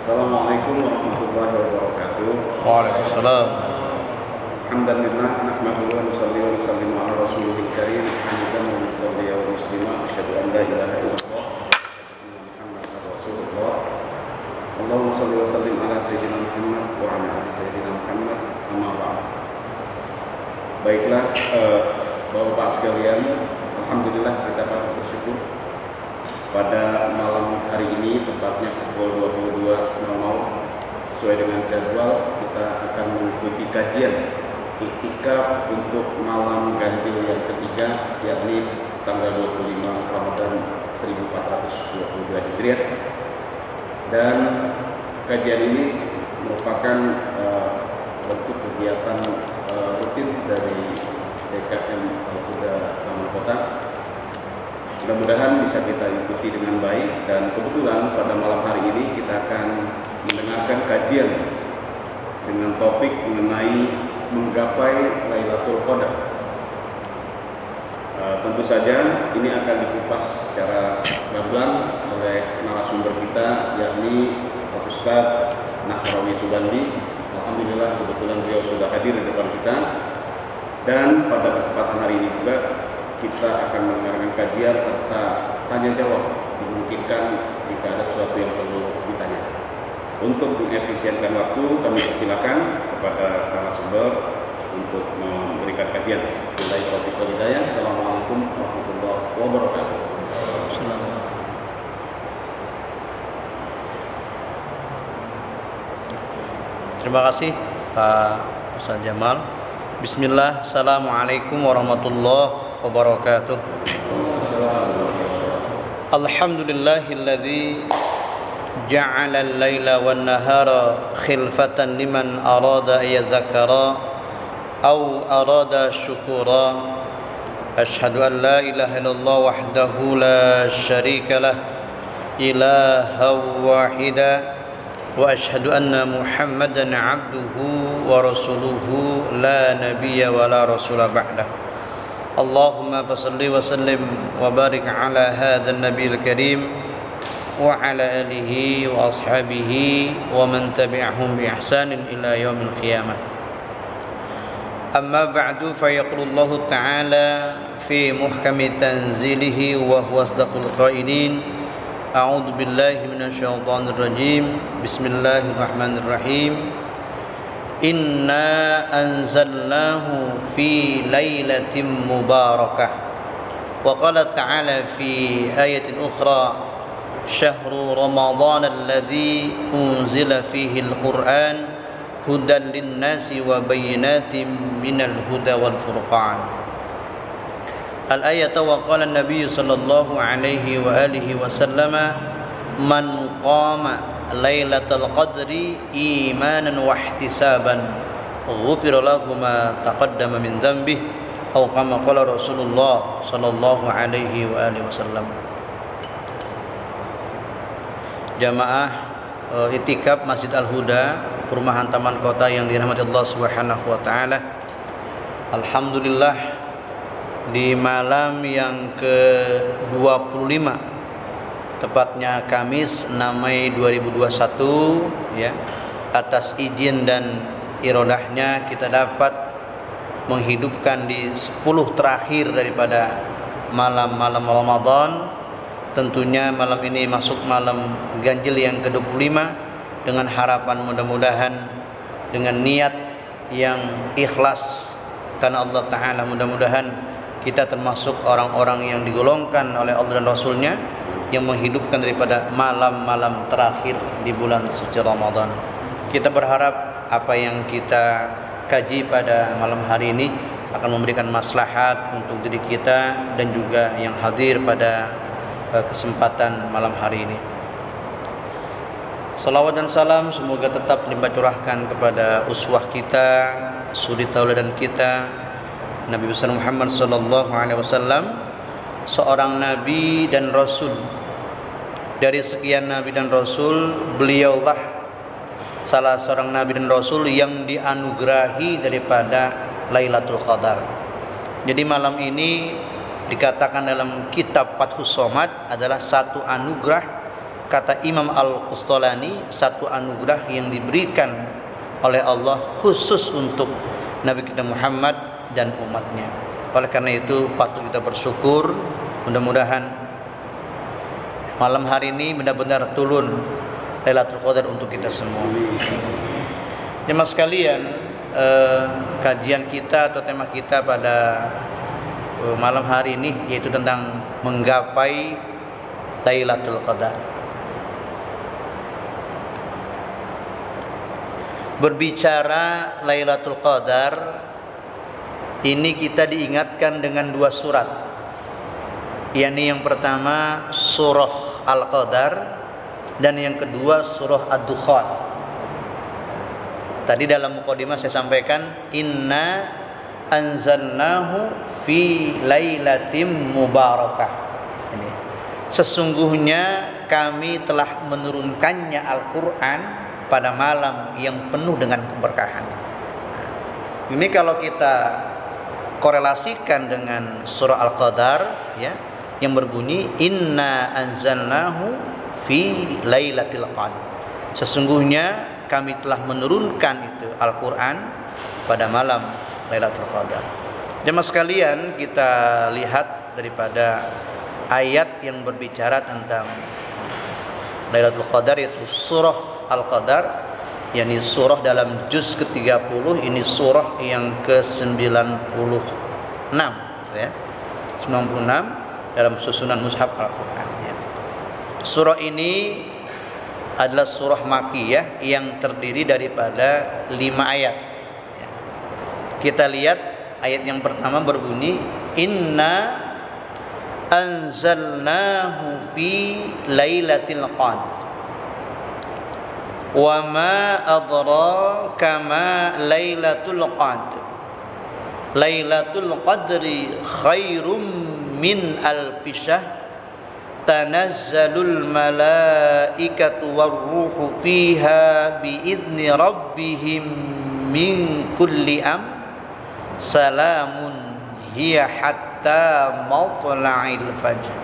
Assalamualaikum warahmatullahi wabarakatuh. Waalaikumsalam. Alhamdulillah nahmaduhu wa nusalli wa nusallimu ala rasulil karim hamidan wa nusalli wa muslima asyhadu an la ilaha illallah Muhammadar Rasulullah. Allahumma shalli wa sallim ala sayyidina Muhammad wa ala ali sayyidina Muhammad amma ba'd. Baiklah, Bapak sekalian, alhamdulillah kita patut bersyukur pada malam hari ini, tepatnya pukul 22.00 sesuai dengan jadwal, kita akan mengikuti kajian iktikaf untuk malam ganjil yang ketiga, yakni tanggal 25 Ramadan 1422 Hijriah. Dan kajian ini merupakan bentuk kegiatan rutin dari DKM Al-Huda Taman Kota. Mudah-mudahan bisa kita ikuti dengan baik, dan kebetulan pada malam hari ini kita akan mendengarkan kajian dengan topik mengenai menggapai Lailatul Qadar. Tentu saja ini akan dikupas secara gamblang oleh narasumber kita, yakni Pak Ustadz Nahrawi Sugandi. Alhamdulillah kebetulan beliau sudah hadir di depan kita, dan pada kesempatan hari ini juga kita akan mendengarkan kajian serta tanya jawab. Dimungkinkan jika ada sesuatu yang perlu ditanyakan. Untuk mengefisienkan waktu, kami persilakan kepada narasumber untuk memberikan kajian. Billahi taufiq wal hidayah. Assalamualaikum warahmatullahi wabarakatuh. Terima kasih Pak Ustaz Jamal. Bismillah. Assalamualaikum warahmatullahi wabarakatuh. Alhamdulillahilladzi ja'ala al-laila wan-nahara khilfatan liman arada yadhakkara aw arada syukura. Asyhadu an la ilaha illallah wahdahu la syarika lah ilaha wahida wa asyhadu anna Muhammadan 'abduhu wa rasuluhu la nabiyya wa la rasula ba'dah. Allahumma fasalli wa sallim wa barik ala hadzal nabiyil karim wa ala alihi wa ashabihi wa man tabi'ahum bi ihsanin ila yaumil qiyamah. Amma ba'du, fa yaqulu Allah ta'ala fi muhkami tanzilihi wa huwa asdaqul qailin. A'udzu billahi minasyaitonir rajim. Bismillahirrahmanirrahim. Inna anzalnahu fi lailatin mubarakah. Wa qala ta'ala fi ayatin ukhra, syahru ramadhan alladzi unzila fihi al-Qur'an hudan lin-nasi wa bayyinatin minal huda wal furqan. Al-ayat wa qala an-nabiy sallallahu alaihi wa alihi wa sallama man qama Lailatul Qadri imanan wa ihtisaban ghufira lahu ma taqaddama min dhanbihi atau kama qala Rasulullah sallallahu alaihi wa alihi wasallam. Jamaah itikaf Masjid Al-Huda, Perumahan Taman Kota yang dirahmati Allah Subhanahu wa taala. Alhamdulillah, di malam yang ke-25, tepatnya Kamis 6 Mei 2021, ya, atas izin dan irodahnya kita dapat menghidupkan di 10 terakhir daripada malam-malam Ramadan. Tentunya malam ini masuk malam ganjil yang ke-25, dengan harapan mudah-mudahan dengan niat yang ikhlas karena Allah Ta'ala, mudah-mudahan kita termasuk orang-orang yang digolongkan oleh Allah dan Rasulnya yang menghidupkan daripada malam-malam terakhir di bulan suci Ramadan. Kita berharap apa yang kita kaji pada malam hari ini akan memberikan maslahat untuk diri kita dan juga yang hadir pada kesempatan malam hari ini. Salawat dan salam semoga tetap curahkan kepada uswah kita, suri tauladan kita, Nabi besar Muhammad sallallahu alaihi wasallam, seorang nabi dan rasul. Dari sekian nabi dan rasul, beliaulah salah seorang nabi dan rasul yang dianugerahi daripada Lailatul Qadar. Jadi malam ini dikatakan dalam kitab Fathus Somad adalah satu anugerah kata Imam Al-Qustolani, satu anugerah yang diberikan oleh Allah khusus untuk Nabi kita Muhammad dan umatnya. Oleh karena itu patut kita bersyukur. Mudah-mudahan malam hari ini benar-benar turun Lailatul Qadar untuk kita semua. Jemaah sekalian, kajian kita atau tema kita pada malam hari ini yaitu tentang menggapai Lailatul Qadar. Berbicara Lailatul Qadar, ini kita diingatkan dengan dua surat. Yakni yang pertama surah Al-Qadar dan yang kedua surah Ad-Dukhan. Tadi dalam mukadimah saya sampaikan, inna anzalnahu fi lailatim mubarakah. Ini. Sesungguhnya kami telah menurunkannya Al-Qur'an pada malam yang penuh dengan keberkahan. Ini kalau kita korelasikan dengan surah Al-Qadar ya, yang berbunyi inna anzalnahu fi lailatul qadar. Sesungguhnya kami telah menurunkan itu Al-Qur'an pada malam Lailatul Qadar. Jemaah sekalian, kita lihat daripada ayat yang berbicara tentang Lailatul Qadar, yaitu surah Al-Qadar, yakni surah dalam juz ke-30, ini surah yang ke-96 ya. 96 dalam susunan mushaf Al-Qur'an ya. Surah ini adalah surah Makkiyah yang terdiri daripada 5 ayat ya. Kita lihat ayat yang pertama berbunyi inna anzalnahu fi lailatul qadar wa ma adraka ma lailatul qadar lailatul qadri khairum min alfi syahr tanazzalul malaikatu warruhu fiha biidzni rabbihim min kulli salamun hiya hatta matla'il fajr.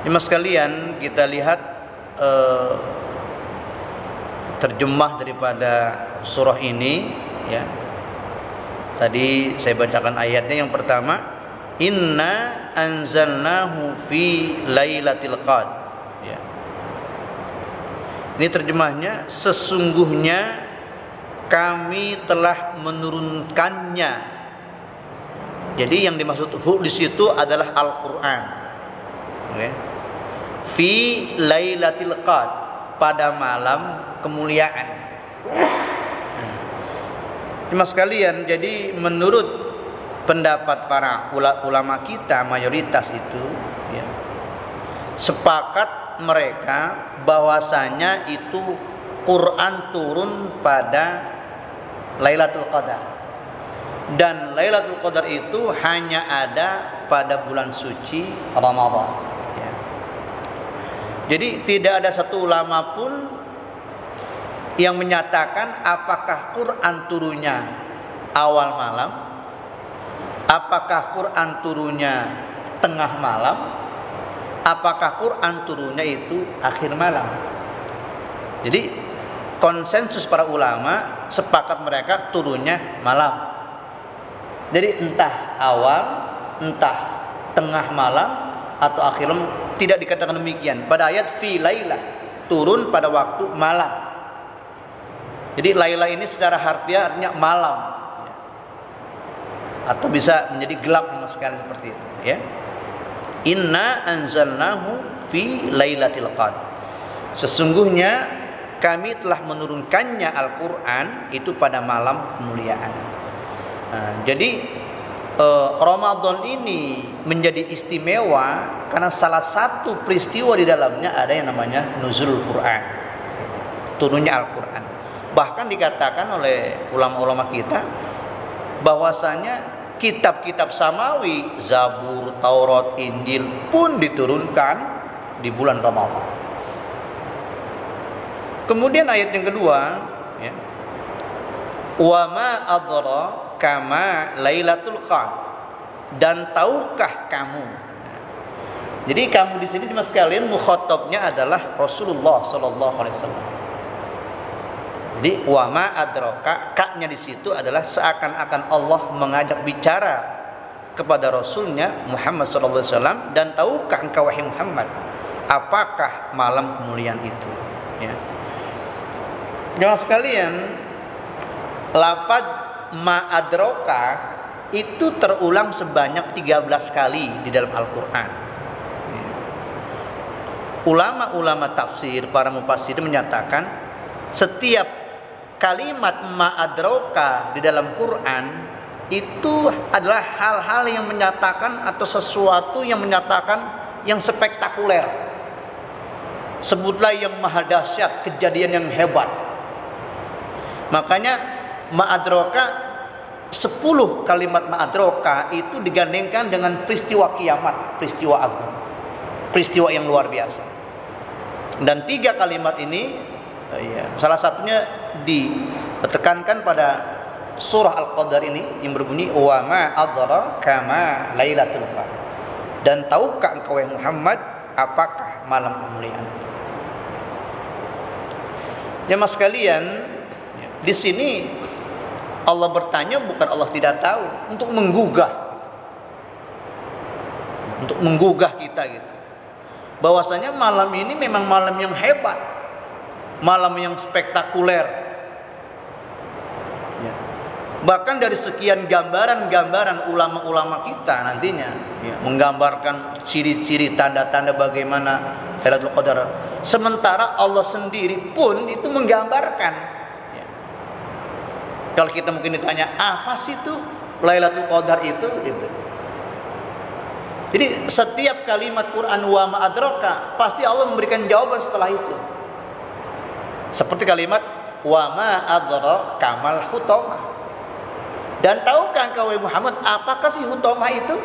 Jemaah sekalian, kita lihat terjemah daripada surah ini ya. Tadi saya bacakan ayatnya yang pertama, inna anzalnahu fi lailatul qadar ya. Ini terjemahnya, sesungguhnya kami telah menurunkannya. Jadi yang dimaksud di situ adalah Al-Qur'an. Okay. Fi lailatul qadar, pada malam kemuliaan. Jemaah sekalian, jadi menurut pendapat para ulama kita mayoritas itu ya, sepakat mereka bahwasanya itu Quran turun pada Lailatul Qadar, dan Lailatul Qadar itu hanya ada pada bulan suci Ramadan ya. Jadi tidak ada satu ulama pun yang menyatakan apakah Quran turunnya awal malam, apakah Quran turunnya tengah malam, apakah Quran turunnya itu akhir malam. Jadi konsensus para ulama sepakat mereka turunnya malam. Jadi entah awal, entah tengah malam atau akhir malam, tidak dikatakan demikian. Pada ayat fi laila, turun pada waktu malam. Jadi laila ini secara harfiah artinya malam ya. Atau bisa menjadi gelap sekali seperti itu ya. Inna anzalnahu fi lailatul qadar. Sesungguhnya kami telah menurunkannya Al-Qur'an itu pada malam kemuliaan. Nah, jadi Ramadan ini menjadi istimewa karena salah satu peristiwa di dalamnya ada yang namanya nuzulul Quran, turunnya Al-Quran. Bahkan dikatakan oleh ulama-ulama kita bahwasanya kitab-kitab samawi, Zabur, Taurat, Injil pun diturunkan di bulan Ramadan. Kemudian ayat yang kedua ya, wa ma adraka ma lailatul qadar, dan tahukah kamu Jadi kamu di sini cuma sekalian mukhatabnya adalah Rasulullah sallallahu alaihi wasallam. Jadi wa ma adraka, kaknya di situ adalah seakan-akan Allah mengajak bicara kepada Rasulnya Muhammad sallallahu alaihi wasallam, dan tahukah engkau wahai Muhammad apakah malam kemuliaan itu? Ya. Jangan sekalian, lafaz ma adraka itu terulang sebanyak 13 kali di dalam Al-Qur'an. Ulama-ulama tafsir, para mufassir menyatakan setiap kalimat ma adraka di dalam Quran itu adalah hal-hal yang menyatakan atau sesuatu yang menyatakan yang spektakuler. Sebutlah yang maha dahsyat, kejadian yang hebat. Makanya ma'adroka 10 kalimat ma'adroka itu digandengkan dengan peristiwa kiamat, peristiwa agung, peristiwa yang luar biasa. Dan 3 kalimat ini salah satunya ditekankan pada surah Al-Qadar ini yang berbunyi wa ma adraka ma lailatul qadar. Dan tahukah engkau wahai Muhammad apakah malam kemuliaan itu? Ya mas sekalian, di sini Allah bertanya bukan Allah tidak tahu, untuk menggugah kita gitu. Bahwasanya malam ini memang malam yang hebat, malam yang spektakuler. Ya. Bahkan dari sekian gambaran-gambaran ulama-ulama kita nantinya menggambarkan ciri-ciri tanda-tanda bagaimana Lailatul Qadar. Sementara Allah sendiri pun itu menggambarkan. Ya. Kalau kita mungkin ditanya apa sih itu Lailatul Qadar itu? Jadi setiap kalimat Quran wa ma adraka pasti Allah memberikan jawaban setelah itu. Seperti kalimat wa ma adraka mal hutamah. Dan tahukah engkau Muhammad apakah sih hutamah itu?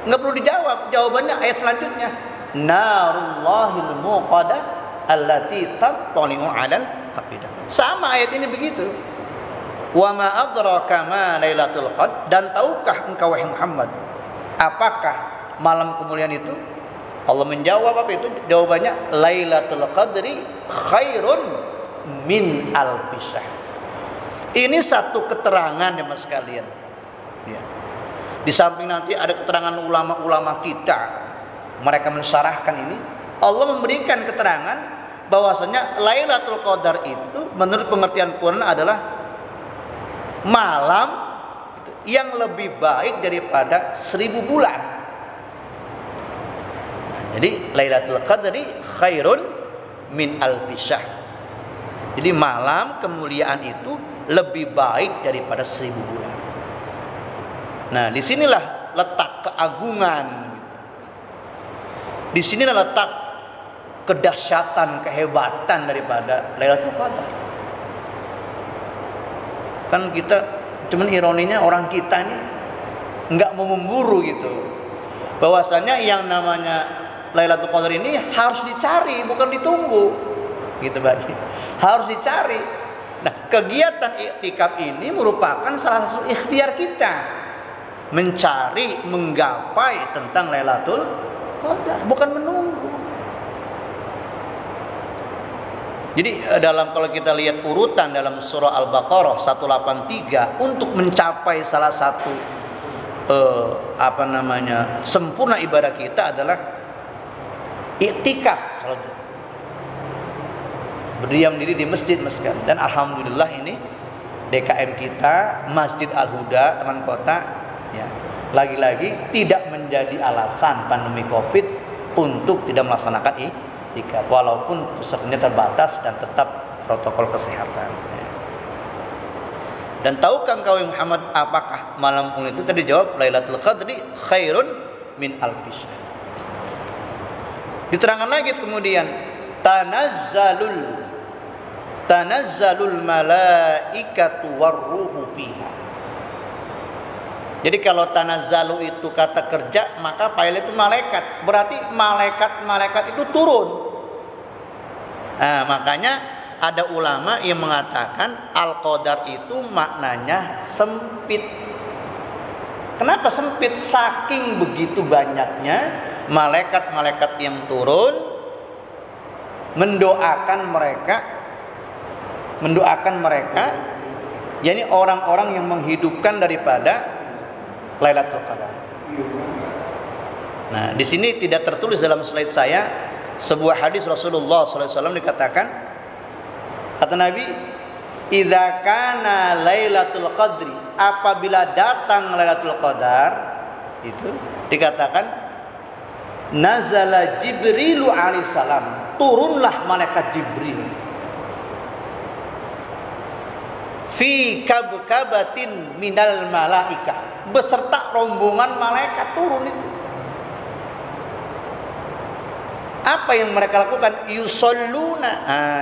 Enggak perlu dijawab, jawabannya ayat selanjutnya. Narullahil muqadah allati tattali'u 'alal afidah. Sama ayat ini begitu. Wa ma adraka ma lailatul qadar, dan tahukah engkau wahai Muhammad apakah malam kemuliaan itu? Allah menjawab apa itu? Jawabannya Lailatul Qadri khairun min alfi syahr. Ini satu keterangan ya mas sekalian. Ya. Di samping nanti ada keterangan ulama-ulama kita, mereka mensyarahkan ini. Allah memberikan keterangan bahwasanya Lailatul Qadar itu menurut pengertian Quran adalah malam yang lebih baik daripada 1000 bulan. Jadi Lailatul Qadri khairun min alfi syahr. Jadi malam kemuliaan itu lebih baik daripada 1000 bulan. Nah, disinilah letak keagungan. Disinilah letak kedahsyatan, kehebatan daripada Lailatul Qadar. Kan kita, cuman ironinya orang kita ini nggak mau memburu gitu. Bahwasanya yang namanya Lailatul Qadar ini harus dicari, bukan ditunggu. Gitu Pak. Harus dicari. Nah, kegiatan iktikaf ini merupakan salah satu ikhtiar kita mencari, menggapai tentang Lailatul Qadar, bukan menunggu. Jadi kalau kita lihat urutan dalam surah Al-Baqarah 183 untuk mencapai salah satu sempurna ibadah kita adalah iktikaf, berdiam diri di masjid. Dan alhamdulillah ini DKM kita Masjid Al-Huda Taman Kota ya, lagi-lagi tidak menjadi alasan pandemi Covid untuk tidak melaksanakan iktikaf, walaupun pesertanya terbatas dan tetap protokol kesehatan ya. Dan tahukah engkau Muhammad apakah malam itu? Tadi jawab Lailatul Qadri khairun min alfi syahr. Diterangkan lagi kemudian tanazzalul malaikatu warruhu fiha. Jadi kalau tanazzalu itu kata kerja, maka fa'il itu malaikat. Berarti malaikat itu turun. Nah, makanya ada ulama yang mengatakan Al-Qadar itu maknanya sempit. Kenapa sempit? Saking begitu banyaknya malaikat-malaikat yang turun mendoakan mereka, yakni orang-orang yang menghidupkan daripada Lailatul Qadar. Nah, di sini tidak tertulis dalam slide saya sebuah hadis Rasulullah SAW dikatakan, kata Nabi, idza kana Lailatul Qadri, apabila datang Lailatul Qadar, itu dikatakan nazala Jibrilu alaihissalam, turunlah malaikat Jibril fi kabkabatin minal malaika, beserta rombongan malaikat turun itu. Apa yang mereka lakukan? Yusalluna.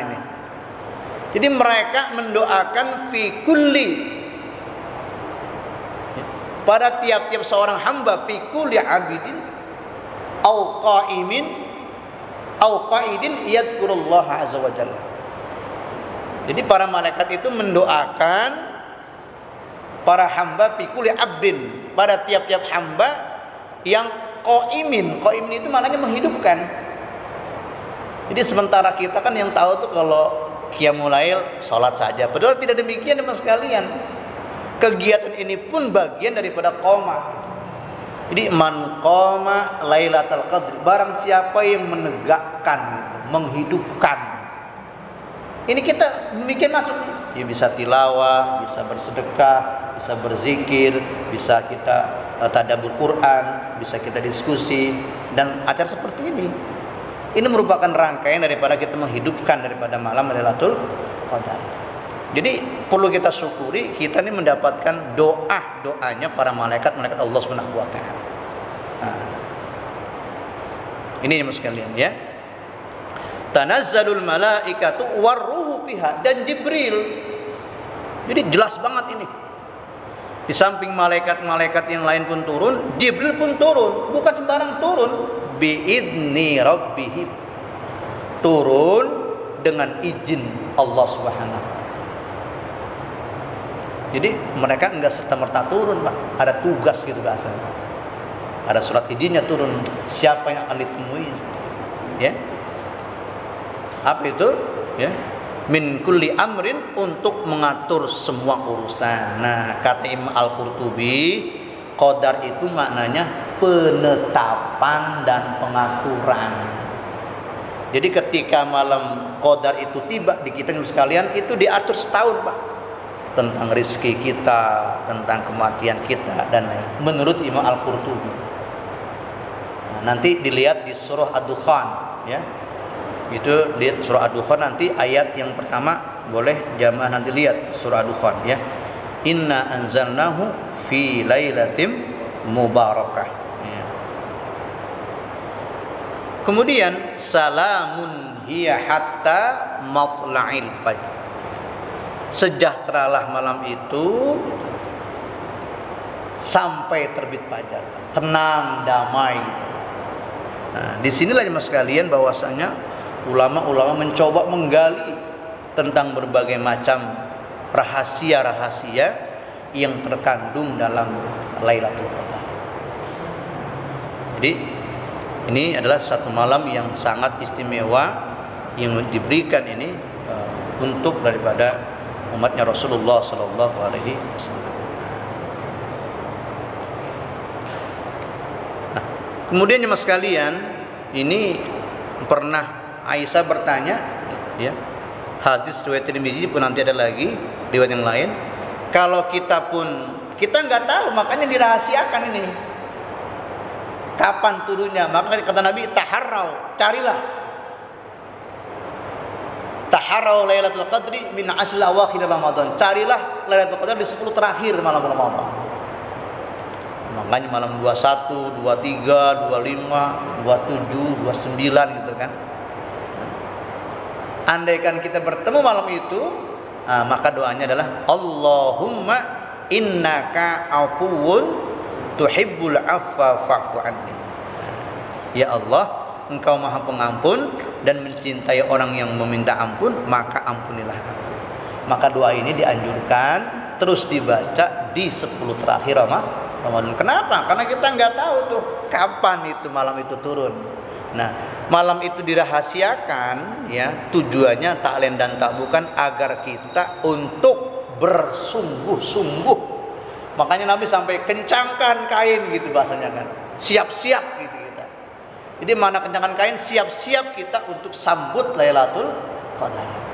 Ini. Jadi mereka mendoakan fi kulli, pada tiap-tiap seorang hamba, fi kulli abidin au qaimin au qaidin yadhkurullah azza wa jalla. Jadi para malaikat itu mendoakan para hamba fi kulli abdin, pada tiap-tiap hamba yang qaimin. Qaimin itu maknanya menghidupkan. Jadi sementara kita kan yang tahu tuh kalau qiyamul lail salat saja. Padahal tidak demikian teman sekalian. Kegiatan ini pun bagian daripada qoma. Jadi man qoma Lailatul Qadri, barang siapa yang menegakkan, menghidupkan. Ini kita demikian masuk. Ya bisa tilawah, bisa bersedekah, bisa berzikir, bisa kita tadabbur Quran, bisa kita diskusi dan acara seperti ini. Ini merupakan rangkaian daripada kita menghidupkan daripada malam Lailatul Qadar. Jadi perlu kita syukuri, kita ini mendapatkan doanya para malaikat Allah Subhanahu wa taala. Nah, ini mas sekalian ya. Tanazzalul malaikatu warruhu fiha, dan Jibril. Jadi jelas banget ini. Di samping malaikat-malaikat yang lain pun turun, Jibril pun turun, bukan sembarang turun. Biidni rabbihim, turun dengan izin Allah Subhanahu. Jadi mereka enggak serta-merta turun, Pak. Ada tugas gitu bahasanya. Ada surat izinnya turun, siapa yang akan ditemui. Ya. Apa itu? Ya. Min kulli amrin, untuk mengatur semua urusan. Nah, kata Imam Al-Qurtubi, qadar itu maknanya penetapan dan pengaturan. Jadi ketika malam qadar itu tiba di kita sekalian, itu diatur setahun, Pak. Tentang rezeki kita, tentang kematian kita dan lain. Menurut Imam Al-Qurtubi. Nah, nanti dilihat di surah Ad-Dukhan, ya. Itu lihat surah Ad-Dukhan nanti ayat yang pertama, boleh jamaah nanti lihat surah Ad-Dukhan, ya. Inna anzalnahu fi lailatin mubarakah. Kemudian salamun hiya hatta matla'il fajr, sejahteralah malam itu sampai terbit fajar, tenang, damai. Nah, disinilah mas sekalian bahwasanya ulama-ulama mencoba menggali tentang berbagai macam rahasia-rahasia yang terkandung dalam Lailatul Qadar. Jadi ini adalah satu malam yang sangat istimewa yang diberikan ini untuk daripada umatnya Rasulullah Sallallahu Alaihi Wasallam. Nah, kemudian mas sekalian, ini pernah Aisyah bertanya, ya, hadis riwayat Tirmidzi pun nanti ada lagi riwayat yang lain. Kalau kita nggak tahu, makanya dirahasiakan ini. Kapan turunnya? Maka kata Nabi, taharrau, carilah. Taharrau Lailatul Qadri min ashl awakhir Ramadan. Carilah Lailatul Qadar di 10 terakhir malam Ramadan. Makanya malam 21, 23, 25, 27, 29 gitu kan. Andaikan kita bertemu malam itu, maka doanya adalah Allahumma innaka afuwun tuhibbul afwa fa'fu anni. Ya Allah, Engkau Maha Pengampun dan mencintai orang yang meminta ampun, maka ampunilah aku. Maka doa ini dianjurkan terus dibaca di 10 terakhir Ramadan. Kenapa? Karena kita nggak tahu tuh kapan itu malam itu turun. Nah, malam itu dirahasiakan ya, tujuannya tak lain dan tak bukan agar kita untuk bersungguh-sungguh. Makanya Nabi sampai kencangkan kain gitu bahasanya kan. Siap-siap gitu kita. Jadi mana kencangkan kain, siap-siap kita untuk sambut Lailatul Qadar.